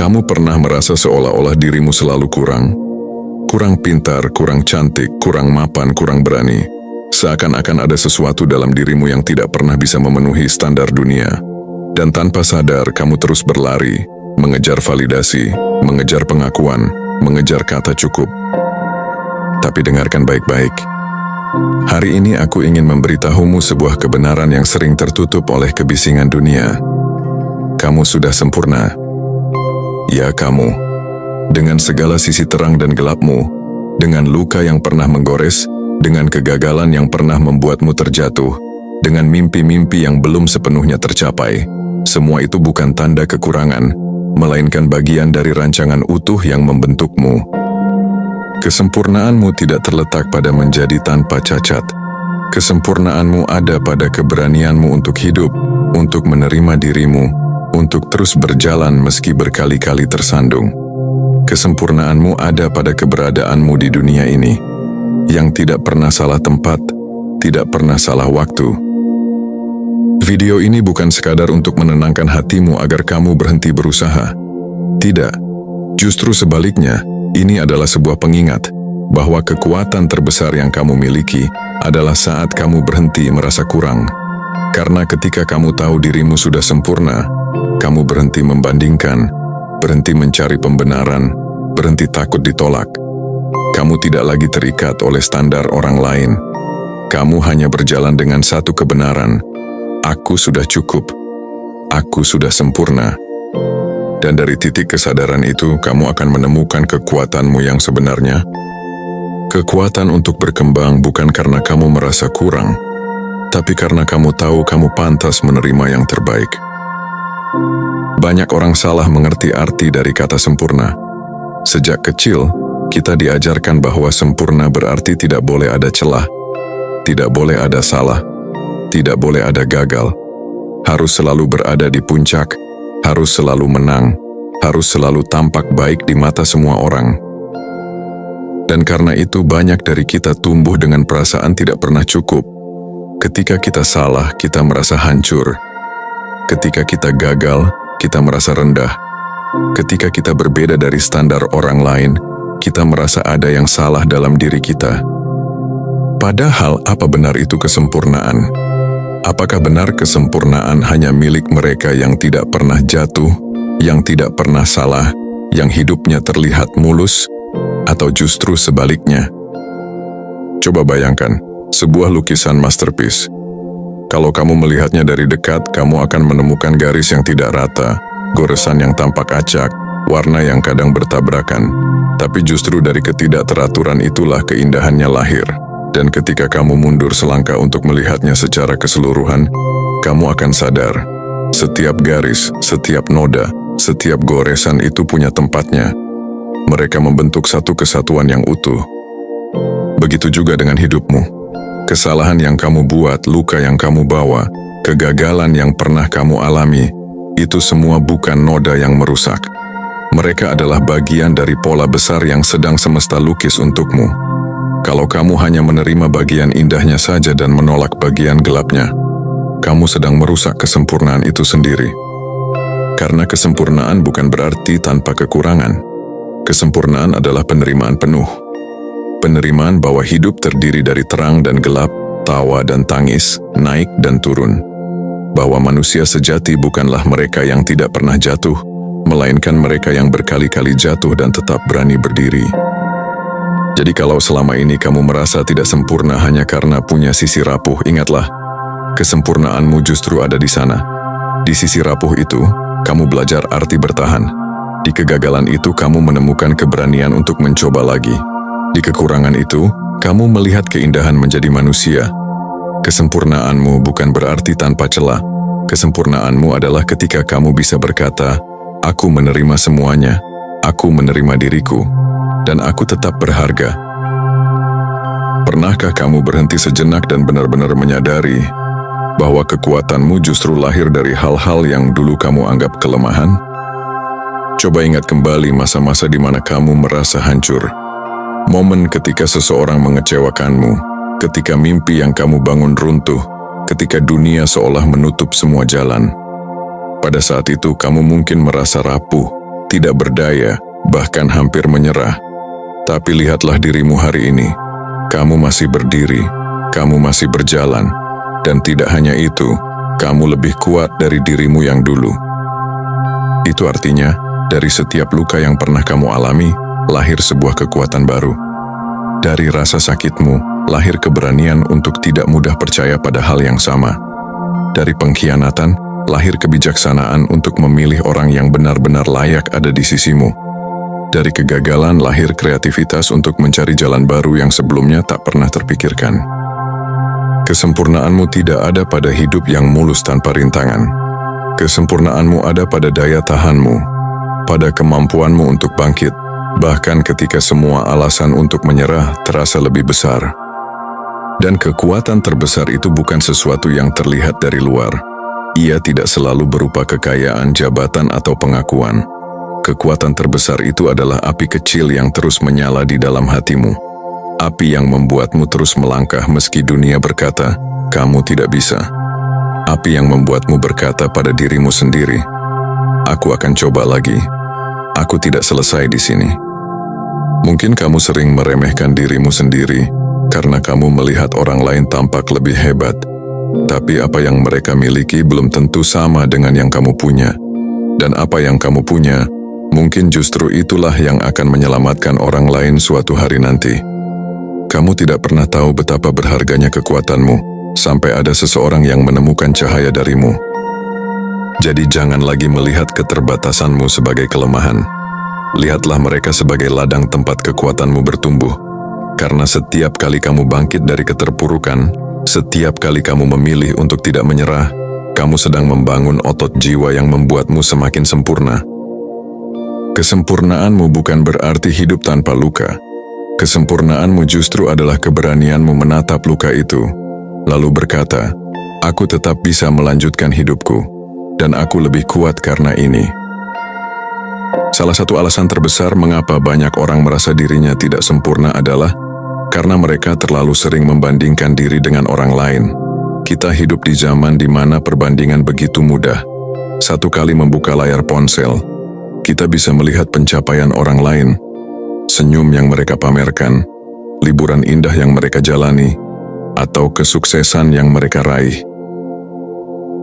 Kamu pernah merasa seolah-olah dirimu selalu kurang? Kurang pintar, kurang cantik, kurang mapan, kurang berani. Seakan-akan ada sesuatu dalam dirimu yang tidak pernah bisa memenuhi standar dunia. Dan tanpa sadar, kamu terus berlari, mengejar validasi, mengejar pengakuan, mengejar kata cukup. Tapi dengarkan baik-baik. Hari ini aku ingin memberitahumu sebuah kebenaran yang sering tertutup oleh kebisingan dunia. Kamu sudah sempurna. Ya, kamu. Dengan segala sisi terang dan gelapmu, dengan luka yang pernah menggores, dengan kegagalan yang pernah membuatmu terjatuh, dengan mimpi-mimpi yang belum sepenuhnya tercapai, semua itu bukan tanda kekurangan, melainkan bagian dari rancangan utuh yang membentukmu. Kesempurnaanmu tidak terletak pada menjadi tanpa cacat. Kesempurnaanmu ada pada keberanianmu untuk hidup, untuk menerima dirimu, untuk terus berjalan meski berkali-kali tersandung. Kesempurnaanmu ada pada keberadaanmu di dunia ini, yang tidak pernah salah tempat, tidak pernah salah waktu. Video ini bukan sekadar untuk menenangkan hatimu agar kamu berhenti berusaha. Tidak, justru sebaliknya, ini adalah sebuah pengingat bahwa kekuatan terbesar yang kamu miliki adalah saat kamu berhenti merasa kurang. Karena ketika kamu tahu dirimu sudah sempurna, kamu berhenti membandingkan, berhenti mencari pembenaran, berhenti takut ditolak. Kamu tidak lagi terikat oleh standar orang lain. Kamu hanya berjalan dengan satu kebenaran. Aku sudah cukup. Aku sudah sempurna. Dan dari titik kesadaran itu, kamu akan menemukan kekuatanmu yang sebenarnya. Kekuatan untuk berkembang bukan karena kamu merasa kurang, tapi karena kamu tahu kamu pantas menerima yang terbaik. Banyak orang salah mengerti arti dari kata sempurna. Sejak kecil, kita diajarkan bahwa sempurna berarti tidak boleh ada celah, tidak boleh ada salah, tidak boleh ada gagal, harus selalu berada di puncak, harus selalu menang, harus selalu tampak baik di mata semua orang. Dan karena itu banyak dari kita tumbuh dengan perasaan tidak pernah cukup. Ketika kita salah, kita merasa hancur. Ketika kita gagal, kita merasa rendah. Ketika kita berbeda dari standar orang lain, kita merasa ada yang salah dalam diri kita. Padahal apa benar itu kesempurnaan? Apakah benar kesempurnaan hanya milik mereka yang tidak pernah jatuh, yang tidak pernah salah, yang hidupnya terlihat mulus, atau justru sebaliknya? Coba bayangkan, sebuah lukisan masterpiece. Kalau kamu melihatnya dari dekat, kamu akan menemukan garis yang tidak rata, goresan yang tampak acak, warna yang kadang bertabrakan. Tapi justru dari ketidakteraturan itulah keindahannya lahir. Dan ketika kamu mundur selangkah untuk melihatnya secara keseluruhan, kamu akan sadar, setiap garis, setiap noda, setiap goresan itu punya tempatnya. Mereka membentuk satu kesatuan yang utuh. Begitu juga dengan hidupmu. Kesalahan yang kamu buat, luka yang kamu bawa, kegagalan yang pernah kamu alami, itu semua bukan noda yang merusak. Mereka adalah bagian dari pola besar yang sedang semesta lukis untukmu. Kalau kamu hanya menerima bagian indahnya saja dan menolak bagian gelapnya, kamu sedang merusak kesempurnaan itu sendiri. Karena kesempurnaan bukan berarti tanpa kekurangan. Kesempurnaan adalah penerimaan penuh. Penerimaan bahwa hidup terdiri dari terang dan gelap, tawa dan tangis, naik dan turun. Bahwa manusia sejati bukanlah mereka yang tidak pernah jatuh, melainkan mereka yang berkali-kali jatuh dan tetap berani berdiri. Jadi kalau selama ini kamu merasa tidak sempurna hanya karena punya sisi rapuh, ingatlah, kesempurnaanmu justru ada di sana. Di sisi rapuh itu, kamu belajar arti bertahan. Di kegagalan itu, kamu menemukan keberanian untuk mencoba lagi. Di kekurangan itu, kamu melihat keindahan menjadi manusia. Kesempurnaanmu bukan berarti tanpa celah. Kesempurnaanmu adalah ketika kamu bisa berkata, aku menerima semuanya, aku menerima diriku, dan aku tetap berharga. Pernahkah kamu berhenti sejenak dan benar-benar menyadari bahwa kekuatanmu justru lahir dari hal-hal yang dulu kamu anggap kelemahan? Coba ingat kembali masa-masa di mana kamu merasa hancur. Momen ketika seseorang mengecewakanmu, ketika mimpi yang kamu bangun runtuh, ketika dunia seolah menutup semua jalan. Pada saat itu kamu mungkin merasa rapuh, tidak berdaya, bahkan hampir menyerah. Tapi lihatlah dirimu hari ini. Kamu masih berdiri, kamu masih berjalan, dan tidak hanya itu, kamu lebih kuat dari dirimu yang dulu. Itu artinya, dari setiap luka yang pernah kamu alami, lahir sebuah kekuatan baru. Dari rasa sakitmu, lahir keberanian untuk tidak mudah percaya pada hal yang sama. Dari pengkhianatan, lahir kebijaksanaan untuk memilih orang yang benar-benar layak ada di sisimu. Dari kegagalan, lahir kreativitas untuk mencari jalan baru yang sebelumnya tak pernah terpikirkan. Kesempurnaanmu tidak ada pada hidup yang mulus tanpa rintangan. Kesempurnaanmu ada pada daya tahanmu, pada kemampuanmu untuk bangkit, bahkan ketika semua alasan untuk menyerah terasa lebih besar. Dan kekuatan terbesar itu bukan sesuatu yang terlihat dari luar. Ia tidak selalu berupa kekayaan, jabatan, atau pengakuan. Kekuatan terbesar itu adalah api kecil yang terus menyala di dalam hatimu. Api yang membuatmu terus melangkah meski dunia berkata, kamu tidak bisa. Api yang membuatmu berkata pada dirimu sendiri, aku akan coba lagi. Aku tidak selesai di sini. Mungkin kamu sering meremehkan dirimu sendiri karena kamu melihat orang lain tampak lebih hebat. Tapi apa yang mereka miliki belum tentu sama dengan yang kamu punya. Dan apa yang kamu punya, mungkin justru itulah yang akan menyelamatkan orang lain suatu hari nanti. Kamu tidak pernah tahu betapa berharganya kekuatanmu, sampai ada seseorang yang menemukan cahaya darimu. Jadi jangan lagi melihat keterbatasanmu sebagai kelemahan. Lihatlah mereka sebagai ladang tempat kekuatanmu bertumbuh. Karena setiap kali kamu bangkit dari keterpurukan, setiap kali kamu memilih untuk tidak menyerah, kamu sedang membangun otot jiwa yang membuatmu semakin sempurna. Kesempurnaanmu bukan berarti hidup tanpa luka. Kesempurnaanmu justru adalah keberanianmu menatap luka itu, lalu berkata, aku tetap bisa melanjutkan hidupku, dan aku lebih kuat karena ini. Salah satu alasan terbesar mengapa banyak orang merasa dirinya tidak sempurna adalah karena mereka terlalu sering membandingkan diri dengan orang lain. Kita hidup di zaman di mana perbandingan begitu mudah. Satu kali membuka layar ponsel, kita bisa melihat pencapaian orang lain, senyum yang mereka pamerkan, liburan indah yang mereka jalani, atau kesuksesan yang mereka raih.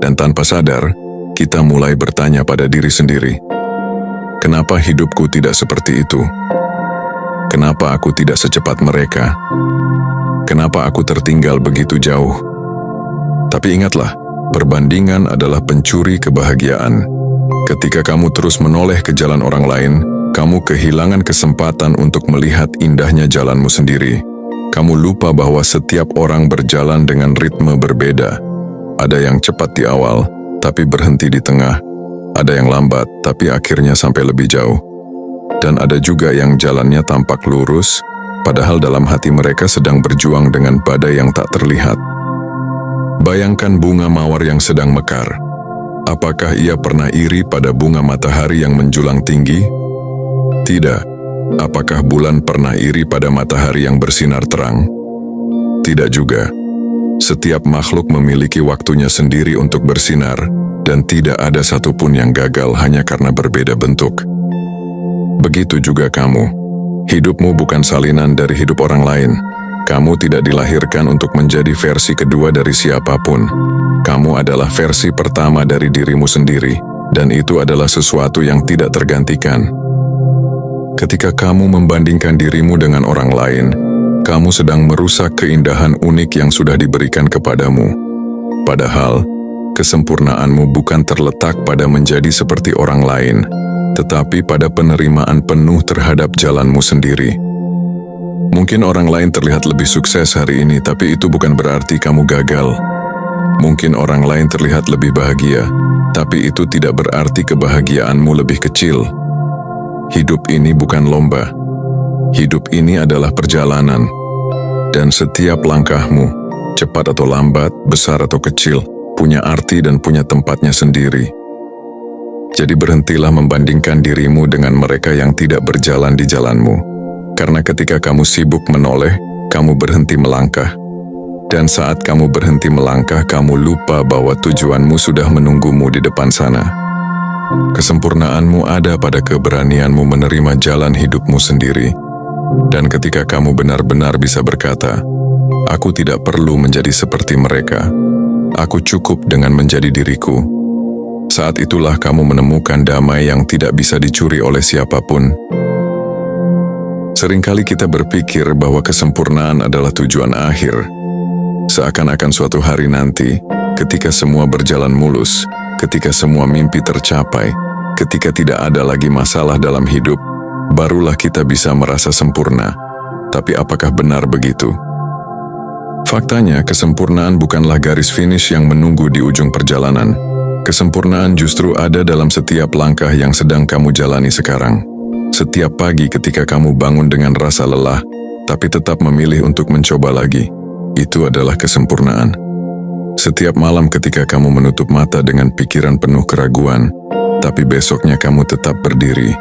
Dan tanpa sadar, kita mulai bertanya pada diri sendiri, kenapa hidupku tidak seperti itu? Kenapa aku tidak secepat mereka? Kenapa aku tertinggal begitu jauh? Tapi ingatlah, perbandingan adalah pencuri kebahagiaan. Ketika kamu terus menoleh ke jalan orang lain, kamu kehilangan kesempatan untuk melihat indahnya jalanmu sendiri. Kamu lupa bahwa setiap orang berjalan dengan ritme berbeda. Ada yang cepat di awal, tapi berhenti di tengah. Ada yang lambat, tapi akhirnya sampai lebih jauh. Dan ada juga yang jalannya tampak lurus, padahal dalam hati mereka sedang berjuang dengan badai yang tak terlihat. Bayangkan bunga mawar yang sedang mekar. Apakah ia pernah iri pada bunga matahari yang menjulang tinggi? Tidak. Apakah bulan pernah iri pada matahari yang bersinar terang? Tidak juga. Setiap makhluk memiliki waktunya sendiri untuk bersinar, dan tidak ada satupun yang gagal hanya karena berbeda bentuk. Begitu juga kamu. Hidupmu bukan salinan dari hidup orang lain. Kamu tidak dilahirkan untuk menjadi versi kedua dari siapapun. Kamu adalah versi pertama dari dirimu sendiri, dan itu adalah sesuatu yang tidak tergantikan. Ketika kamu membandingkan dirimu dengan orang lain, kamu sedang merusak keindahan unik yang sudah diberikan kepadamu. Padahal, kesempurnaanmu bukan terletak pada menjadi seperti orang lain, tetapi pada penerimaan penuh terhadap jalanmu sendiri. Mungkin orang lain terlihat lebih sukses hari ini, tapi itu bukan berarti kamu gagal. Mungkin orang lain terlihat lebih bahagia, tapi itu tidak berarti kebahagiaanmu lebih kecil. Hidup ini bukan lomba. Hidup ini adalah perjalanan. Dan setiap langkahmu, cepat atau lambat, besar atau kecil, punya arti dan punya tempatnya sendiri. Jadi berhentilah membandingkan dirimu dengan mereka yang tidak berjalan di jalanmu. Karena ketika kamu sibuk menoleh, kamu berhenti melangkah. Dan saat kamu berhenti melangkah, kamu lupa bahwa tujuanmu sudah menunggumu di depan sana. Kesempurnaanmu ada pada keberanianmu menerima jalan hidupmu sendiri. Dan ketika kamu benar-benar bisa berkata, "Aku tidak perlu menjadi seperti mereka. Aku cukup dengan menjadi diriku." Saat itulah kamu menemukan damai yang tidak bisa dicuri oleh siapapun. Seringkali kita berpikir bahwa kesempurnaan adalah tujuan akhir. Seakan-akan suatu hari nanti, ketika semua berjalan mulus, ketika semua mimpi tercapai, ketika tidak ada lagi masalah dalam hidup, barulah kita bisa merasa sempurna. Tapi apakah benar begitu? Faktanya, kesempurnaan bukanlah garis finish yang menunggu di ujung perjalanan. Kesempurnaan justru ada dalam setiap langkah yang sedang kamu jalani sekarang. Setiap pagi ketika kamu bangun dengan rasa lelah, tapi tetap memilih untuk mencoba lagi, itu adalah kesempurnaan. Setiap malam ketika kamu menutup mata dengan pikiran penuh keraguan, tapi besoknya kamu tetap berdiri,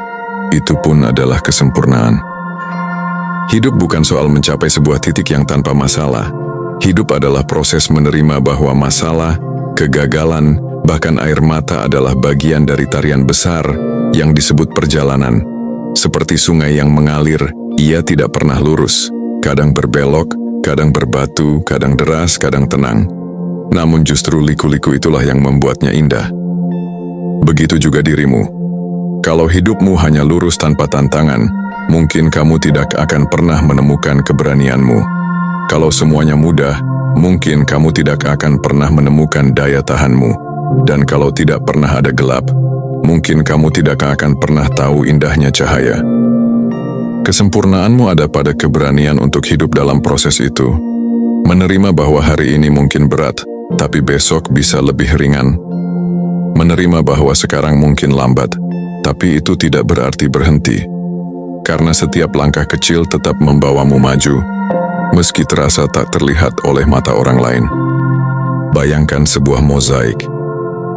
itu pun adalah kesempurnaan. Hidup bukan soal mencapai sebuah titik yang tanpa masalah. Hidup adalah proses menerima bahwa masalah, kegagalan, bahkan air mata adalah bagian dari tarian besar yang disebut perjalanan. Seperti sungai yang mengalir, ia tidak pernah lurus. Kadang berbelok, kadang berbatu, kadang deras, kadang tenang. Namun justru liku-liku itulah yang membuatnya indah. Begitu juga dirimu. Kalau hidupmu hanya lurus tanpa tantangan, mungkin kamu tidak akan pernah menemukan keberanianmu. Kalau semuanya mudah, mungkin kamu tidak akan pernah menemukan daya tahanmu. Dan kalau tidak pernah ada gelap, mungkin kamu tidak akan pernah tahu indahnya cahaya. Kesempurnaanmu ada pada keberanian untuk hidup dalam proses itu. Menerima bahwa hari ini mungkin berat, tapi besok bisa lebih ringan. Menerima bahwa sekarang mungkin lambat, tapi itu tidak berarti berhenti. Karena setiap langkah kecil tetap membawamu maju, meski terasa tak terlihat oleh mata orang lain. Bayangkan sebuah mozaik.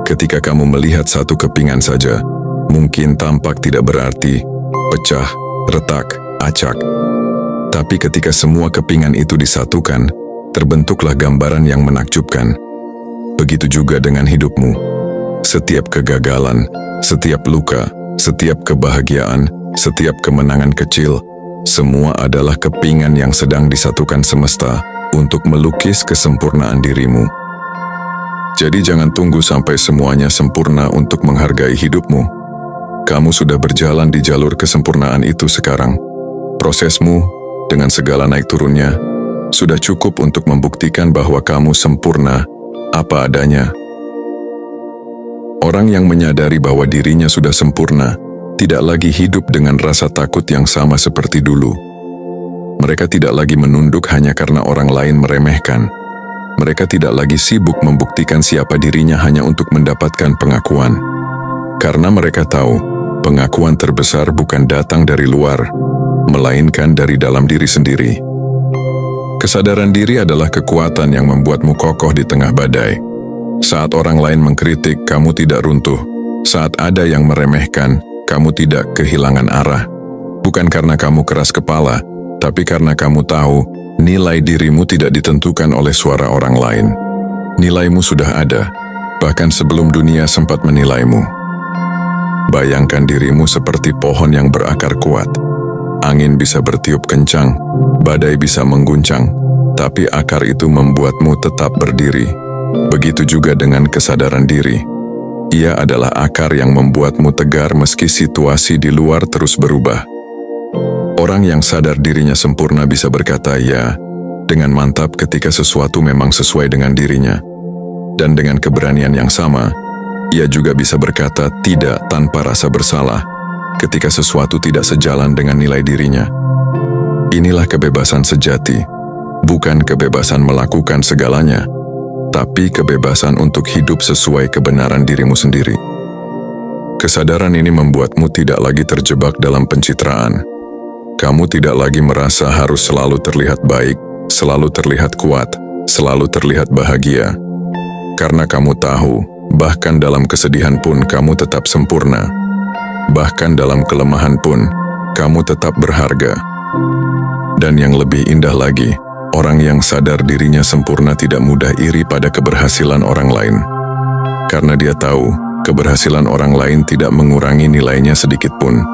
Ketika kamu melihat satu kepingan saja, mungkin tampak tidak berarti, pecah, retak, acak. Tapi ketika semua kepingan itu disatukan, terbentuklah gambaran yang menakjubkan. Begitu juga dengan hidupmu. Setiap kegagalan, setiap luka, setiap kebahagiaan, setiap kemenangan kecil, semua adalah kepingan yang sedang disatukan semesta untuk melukis kesempurnaan dirimu. Jadi jangan tunggu sampai semuanya sempurna untuk menghargai hidupmu. Kamu sudah berjalan di jalur kesempurnaan itu sekarang. Prosesmu, dengan segala naik turunnya, sudah cukup untuk membuktikan bahwa kamu sempurna apa adanya. Orang yang menyadari bahwa dirinya sudah sempurna, tidak lagi hidup dengan rasa takut yang sama seperti dulu. Mereka tidak lagi menunduk hanya karena orang lain meremehkan. Mereka tidak lagi sibuk membuktikan siapa dirinya hanya untuk mendapatkan pengakuan. Karena mereka tahu, pengakuan terbesar bukan datang dari luar, melainkan dari dalam diri sendiri. Kesadaran diri adalah kekuatan yang membuatmu kokoh di tengah badai. Saat orang lain mengkritik, kamu tidak runtuh. Saat ada yang meremehkan, kamu tidak kehilangan arah. Bukan karena kamu keras kepala, tapi karena kamu tahu nilai dirimu tidak ditentukan oleh suara orang lain. Nilaimu sudah ada, bahkan sebelum dunia sempat menilaimu. Bayangkan dirimu seperti pohon yang berakar kuat. Angin bisa bertiup kencang, badai bisa mengguncang, tapi akar itu membuatmu tetap berdiri. Begitu juga dengan kesadaran diri. Ia adalah akar yang membuatmu tegar meski situasi di luar terus berubah. Orang yang sadar dirinya sempurna bisa berkata ya dengan mantap ketika sesuatu memang sesuai dengan dirinya. Dan dengan keberanian yang sama, ia juga bisa berkata tidak tanpa rasa bersalah ketika sesuatu tidak sejalan dengan nilai dirinya. Inilah kebebasan sejati, bukan kebebasan melakukan segalanya, tapi kebebasan untuk hidup sesuai kebenaran dirimu sendiri. Kesadaran ini membuatmu tidak lagi terjebak dalam pencitraan. Kamu tidak lagi merasa harus selalu terlihat baik, selalu terlihat kuat, selalu terlihat bahagia. Karena kamu tahu, bahkan dalam kesedihan pun kamu tetap sempurna. Bahkan dalam kelemahan pun, kamu tetap berharga. Dan yang lebih indah lagi, orang yang sadar dirinya sempurna tidak mudah iri pada keberhasilan orang lain. Karena dia tahu, keberhasilan orang lain tidak mengurangi nilainya sedikit pun.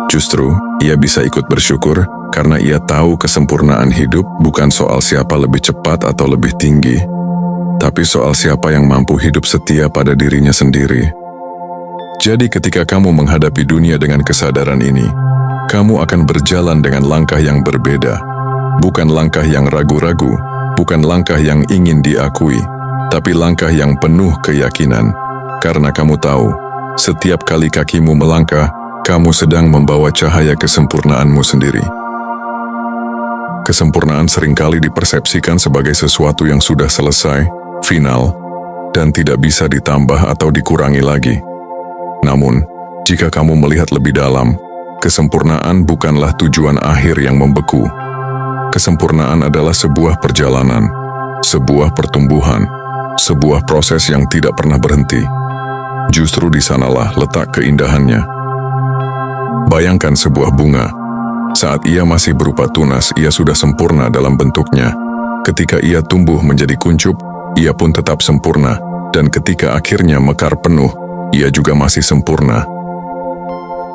Justru, ia bisa ikut bersyukur karena ia tahu kesempurnaan hidup bukan soal siapa lebih cepat atau lebih tinggi, tapi soal siapa yang mampu hidup setia pada dirinya sendiri. Jadi ketika kamu menghadapi dunia dengan kesadaran ini, kamu akan berjalan dengan langkah yang berbeda. Bukan langkah yang ragu-ragu, bukan langkah yang ingin diakui, tapi langkah yang penuh keyakinan. Karena kamu tahu, setiap kali kakimu melangkah, kamu sedang membawa cahaya kesempurnaanmu sendiri. Kesempurnaan seringkali dipersepsikan sebagai sesuatu yang sudah selesai, final, dan tidak bisa ditambah atau dikurangi lagi. Namun, jika kamu melihat lebih dalam, kesempurnaan bukanlah tujuan akhir yang membeku. Kesempurnaan adalah sebuah perjalanan, sebuah pertumbuhan, sebuah proses yang tidak pernah berhenti. Justru di sanalah letak keindahannya. Bayangkan sebuah bunga. Saat ia masih berupa tunas, ia sudah sempurna dalam bentuknya. Ketika ia tumbuh menjadi kuncup, ia pun tetap sempurna. Dan ketika akhirnya mekar penuh, ia juga masih sempurna.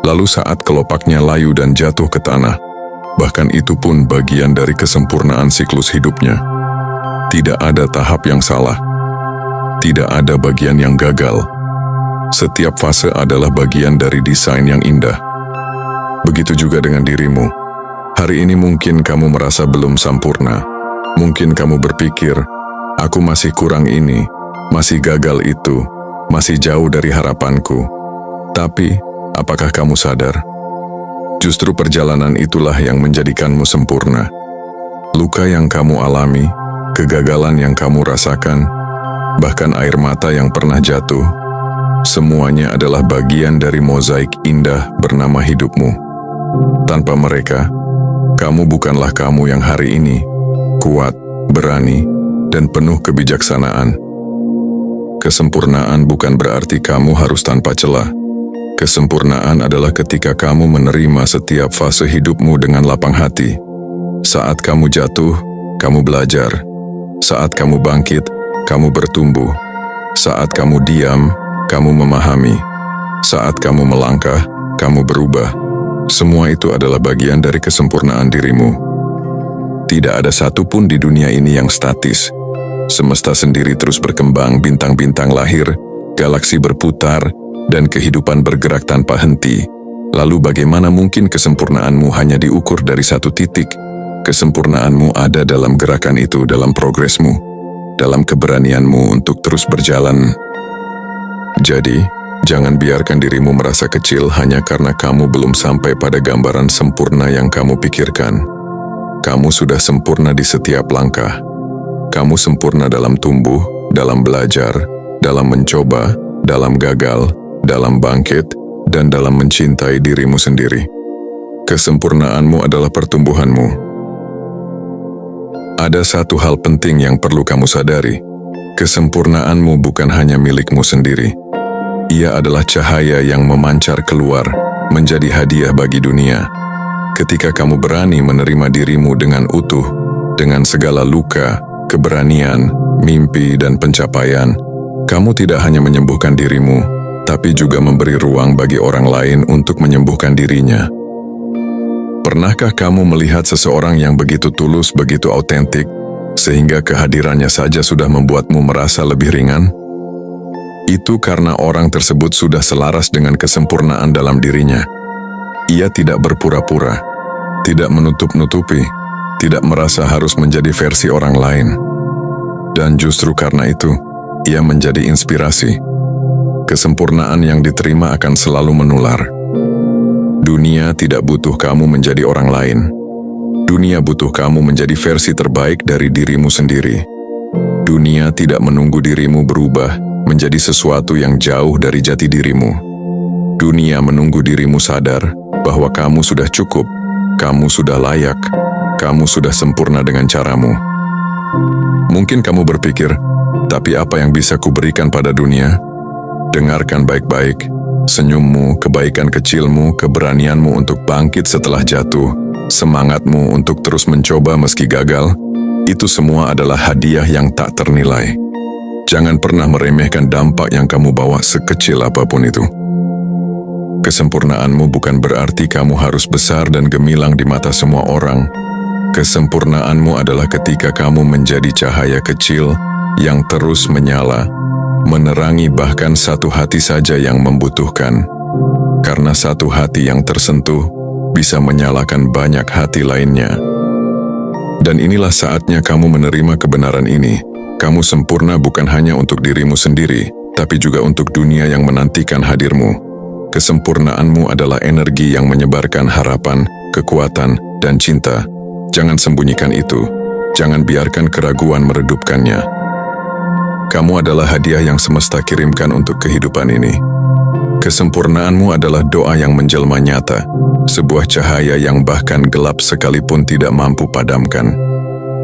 Lalu saat kelopaknya layu dan jatuh ke tanah, bahkan itu pun bagian dari kesempurnaan siklus hidupnya. Tidak ada tahap yang salah. Tidak ada bagian yang gagal. Setiap fase adalah bagian dari desain yang indah. Begitu juga dengan dirimu. Hari ini mungkin kamu merasa belum sempurna. Mungkin kamu berpikir, aku masih kurang ini, masih gagal itu, masih jauh dari harapanku. Tapi, apakah kamu sadar? Justru perjalanan itulah yang menjadikanmu sempurna. Luka yang kamu alami, kegagalan yang kamu rasakan, bahkan air mata yang pernah jatuh, semuanya adalah bagian dari mozaik indah bernama hidupmu. Tanpa mereka, kamu bukanlah kamu yang hari ini, kuat, berani, dan penuh kebijaksanaan. Kesempurnaan bukan berarti kamu harus tanpa celah. Kesempurnaan adalah ketika kamu menerima setiap fase hidupmu dengan lapang hati. Saat kamu jatuh, kamu belajar. Saat kamu bangkit, kamu bertumbuh. Saat kamu diam, kamu memahami. Saat kamu melangkah, kamu berubah. Semua itu adalah bagian dari kesempurnaan dirimu. Tidak ada satupun di dunia ini yang statis. Semesta sendiri terus berkembang, bintang-bintang lahir, galaksi berputar, dan kehidupan bergerak tanpa henti. Lalu bagaimana mungkin kesempurnaanmu hanya diukur dari satu titik? Kesempurnaanmu ada dalam gerakan itu, dalam progresmu, dalam keberanianmu untuk terus berjalan. Jadi, jangan biarkan dirimu merasa kecil hanya karena kamu belum sampai pada gambaran sempurna yang kamu pikirkan. Kamu sudah sempurna di setiap langkah. Kamu sempurna dalam tumbuh, dalam belajar, dalam mencoba, dalam gagal, dalam bangkit, dan dalam mencintai dirimu sendiri. Kesempurnaanmu adalah pertumbuhanmu. Ada satu hal penting yang perlu kamu sadari. Kesempurnaanmu bukan hanya milikmu sendiri. Ia adalah cahaya yang memancar keluar, menjadi hadiah bagi dunia. Ketika kamu berani menerima dirimu dengan utuh, dengan segala luka, keberanian, mimpi, dan pencapaian, kamu tidak hanya menyembuhkan dirimu, tapi juga memberi ruang bagi orang lain untuk menyembuhkan dirinya. Pernahkah kamu melihat seseorang yang begitu tulus, begitu autentik, sehingga kehadirannya saja sudah membuatmu merasa lebih ringan? Itu karena orang tersebut sudah selaras dengan kesempurnaan dalam dirinya. Ia tidak berpura-pura, tidak menutup-nutupi, tidak merasa harus menjadi versi orang lain. Dan justru karena itu, ia menjadi inspirasi. Kesempurnaan yang diterima akan selalu menular. Dunia tidak butuh kamu menjadi orang lain. Dunia butuh kamu menjadi versi terbaik dari dirimu sendiri. Dunia tidak menunggu dirimu berubah menjadi sesuatu yang jauh dari jati dirimu. Dunia menunggu dirimu sadar bahwa kamu sudah cukup, kamu sudah layak, kamu sudah sempurna dengan caramu. Mungkin kamu berpikir, tapi apa yang bisa kuberikan pada dunia? Dengarkan baik-baik, senyummu, kebaikan kecilmu, keberanianmu untuk bangkit setelah jatuh, semangatmu untuk terus mencoba meski gagal, itu semua adalah hadiah yang tak ternilai. Jangan pernah meremehkan dampak yang kamu bawa sekecil apapun itu. Kesempurnaanmu bukan berarti kamu harus besar dan gemilang di mata semua orang. Kesempurnaanmu adalah ketika kamu menjadi cahaya kecil yang terus menyala, menerangi bahkan satu hati saja yang membutuhkan. Karena satu hati yang tersentuh bisa menyalakan banyak hati lainnya. Dan inilah saatnya kamu menerima kebenaran ini. Kamu sempurna bukan hanya untuk dirimu sendiri, tapi juga untuk dunia yang menantikan hadirmu. Kesempurnaanmu adalah energi yang menyebarkan harapan, kekuatan, dan cinta. Jangan sembunyikan itu. Jangan biarkan keraguan meredupkannya. Kamu adalah hadiah yang semesta kirimkan untuk kehidupan ini. Kesempurnaanmu adalah doa yang menjelma nyata, sebuah cahaya yang bahkan gelap sekalipun tidak mampu padamkan.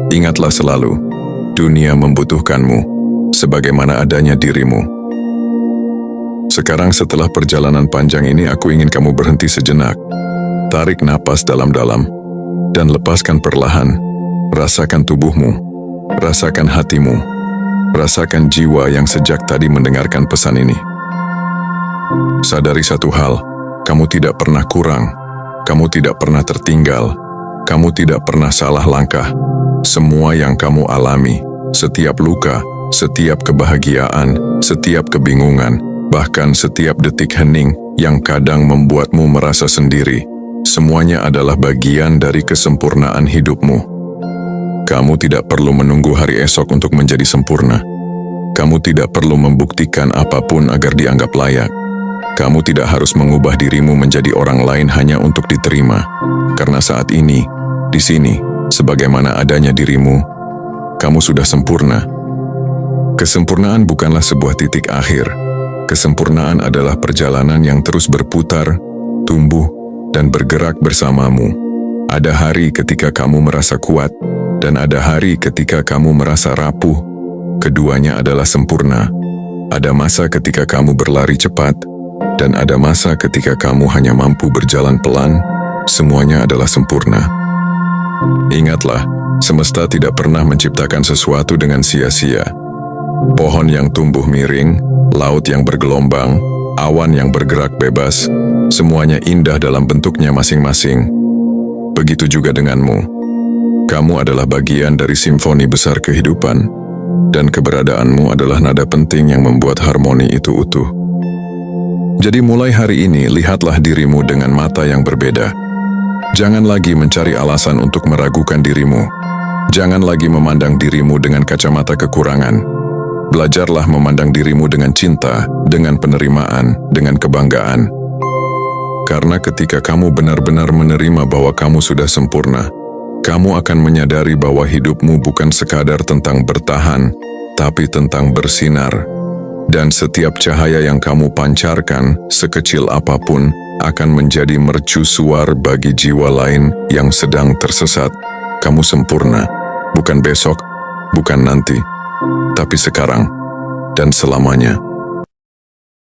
Ingatlah selalu, dunia membutuhkanmu, sebagaimana adanya dirimu. Sekarang setelah perjalanan panjang ini, aku ingin kamu berhenti sejenak. Tarik napas dalam-dalam, dan lepaskan perlahan. Rasakan tubuhmu, rasakan hatimu, rasakan jiwa yang sejak tadi mendengarkan pesan ini. Sadari satu hal, kamu tidak pernah kurang, kamu tidak pernah tertinggal, kamu tidak pernah salah langkah. Semua yang kamu alami, setiap luka, setiap kebahagiaan, setiap kebingungan, bahkan setiap detik hening yang kadang membuatmu merasa sendiri, semuanya adalah bagian dari kesempurnaan hidupmu. Kamu tidak perlu menunggu hari esok untuk menjadi sempurna. Kamu tidak perlu membuktikan apapun agar dianggap layak. Kamu tidak harus mengubah dirimu menjadi orang lain hanya untuk diterima. Karena saat ini, di sini, sebagaimana adanya dirimu, kamu sudah sempurna. Kesempurnaan bukanlah sebuah titik akhir. Kesempurnaan adalah perjalanan yang terus berputar, tumbuh, dan bergerak bersamamu. Ada hari ketika kamu merasa kuat, dan ada hari ketika kamu merasa rapuh. Keduanya adalah sempurna. Ada masa ketika kamu berlari cepat, dan ada masa ketika kamu hanya mampu berjalan pelan. Semuanya adalah sempurna. Ingatlah, semesta tidak pernah menciptakan sesuatu dengan sia-sia. Pohon yang tumbuh miring, laut yang bergelombang, awan yang bergerak bebas, semuanya indah dalam bentuknya masing-masing. Begitu juga denganmu. Kamu adalah bagian dari simfoni besar kehidupan, dan keberadaanmu adalah nada penting yang membuat harmoni itu utuh. Jadi mulai hari ini, lihatlah dirimu dengan mata yang berbeda. Jangan lagi mencari alasan untuk meragukan dirimu. Jangan lagi memandang dirimu dengan kacamata kekurangan. Belajarlah memandang dirimu dengan cinta, dengan penerimaan, dengan kebanggaan. Karena ketika kamu benar-benar menerima bahwa kamu sudah sempurna, kamu akan menyadari bahwa hidupmu bukan sekadar tentang bertahan, tapi tentang bersinar. Dan setiap cahaya yang kamu pancarkan, sekecil apapun, akan menjadi mercusuar bagi jiwa lain yang sedang tersesat. Kamu sempurna, bukan besok, bukan nanti, tapi sekarang dan selamanya.